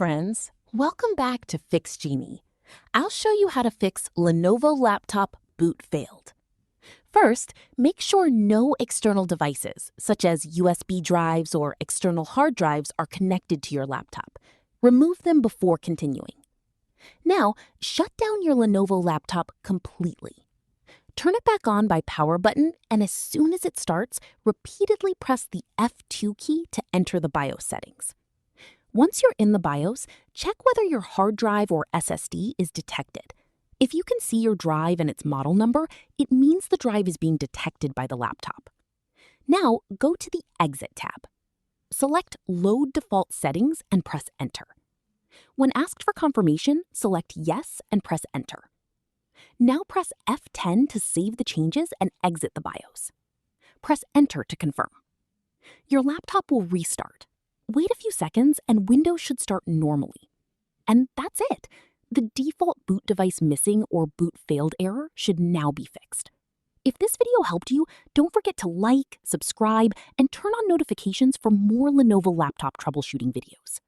friends. Welcome back to Fix Genie. I'll show you how to fix Lenovo laptop boot failed. First, make sure no external devices, such as USB drives or external hard drives, are connected to your laptop. Remove them before continuing. Now, shut down your Lenovo laptop completely. Turn it back on by power button, and as soon as it starts, repeatedly press the F2 key to enter the BIOS settings. Once you're in the BIOS, check whether your hard drive or SSD is detected. If you can see your drive and its model number, it means the drive is being detected by the laptop. Now, go to the Exit tab. Select Load Default Settings and press Enter. When asked for confirmation, select Yes and press Enter. Now press F10 to save the changes and exit the BIOS. Press Enter to confirm. Your laptop will restart. Wait a few seconds and Windows should start normally. And that's it. The default boot device missing or boot failed error should now be fixed. If this video helped you, don't forget to like, subscribe, and turn on notifications for more Lenovo laptop troubleshooting videos.